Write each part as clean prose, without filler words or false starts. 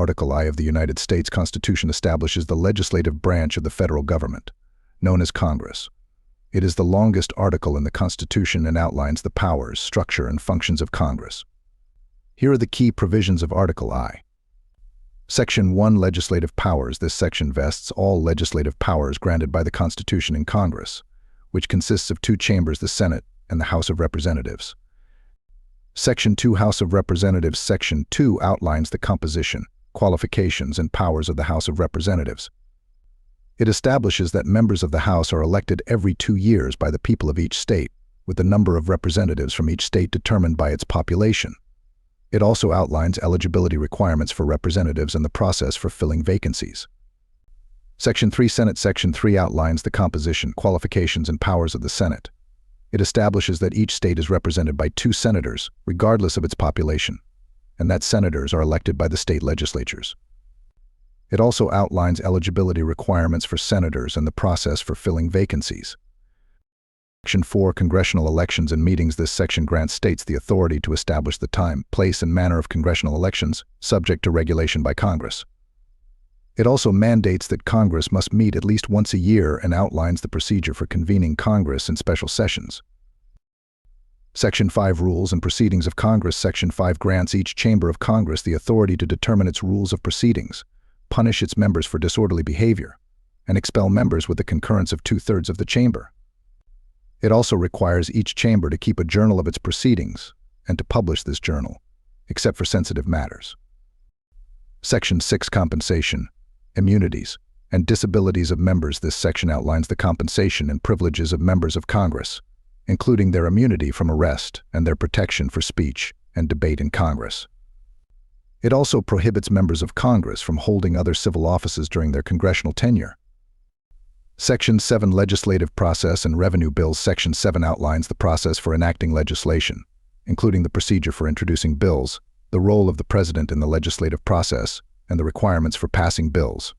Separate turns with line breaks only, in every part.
Article I of the United States Constitution establishes the legislative branch of the federal government, known as Congress. It is the longest article in the Constitution and outlines the powers, structure, and functions of Congress. Here are the key provisions of Article I. Section 1, Legislative Powers. This section vests all legislative powers granted by the Constitution in Congress, which consists of two chambers, the Senate and the House of Representatives. Section 2, House of Representatives. Section 2 outlines the composition, qualifications, and powers of the House of Representatives. It establishes that members of the House are elected every 2 years by the people of each state, with the number of representatives from each state determined by its population. It also outlines eligibility requirements for representatives and the process for filling vacancies. Section 3, Senate. Section 3 outlines the composition, qualifications, and powers of the Senate. It establishes that each state is represented by 2 senators, regardless of its population, and that senators are elected by the state legislatures. It also outlines eligibility requirements for senators and the process for filling vacancies. Section 4, Congressional Elections and Meetings. This section grants states the authority to establish the time, place, and manner of congressional elections, subject to regulation by Congress. It also mandates that Congress must meet at least once a year and outlines the procedure for convening Congress in special sessions. Section 5, Rules and Proceedings of Congress. Section 5 grants each chamber of Congress the authority to determine its rules of proceedings, punish its members for disorderly behavior, and expel members with the concurrence of 2/3 of the chamber. It also requires each chamber to keep a journal of its proceedings and to publish this journal, except for sensitive matters. Section 6, Compensation, Immunities, and Disabilities of Members. This section outlines the compensation and privileges of members of Congress, including their immunity from arrest and their protection for speech and debate in Congress. It also prohibits members of Congress from holding other civil offices during their congressional tenure. Section 7, Legislative Process and Revenue Bills. Section 7 outlines the process for enacting legislation, including the procedure for introducing bills, the role of the President in the legislative process, and the requirements for passing bills.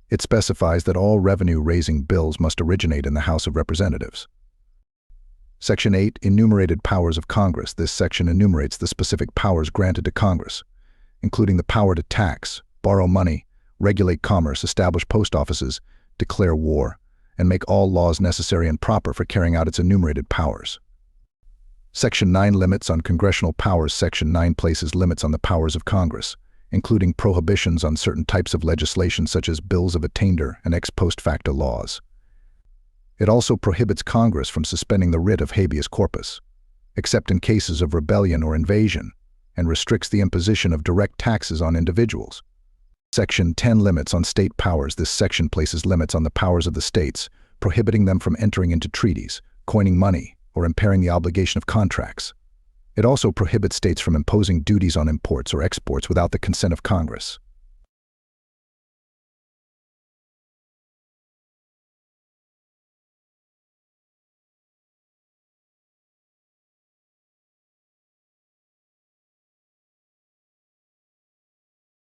It specifies that all revenue-raising bills must originate in the House of Representatives. Section 8, Enumerated Powers of Congress. This section enumerates the specific powers granted to Congress, including the power to tax, borrow money, regulate commerce, establish post offices, declare war, and make all laws necessary and proper for carrying out its enumerated powers. Section 9, Limits on Congressional Powers. Section 9 places limits on the powers of Congress, including prohibitions on certain types of legislation such as bills of attainder and ex post facto laws. It also prohibits Congress from suspending the writ of habeas corpus, except in cases of rebellion or invasion, and restricts the imposition of direct taxes on individuals. Section 10, Limits on State Powers. This section places limits on the powers of the states, prohibiting them from entering into treaties, coining money, or impairing the obligation of contracts. It also prohibits states from imposing duties on imports or exports without the consent of Congress.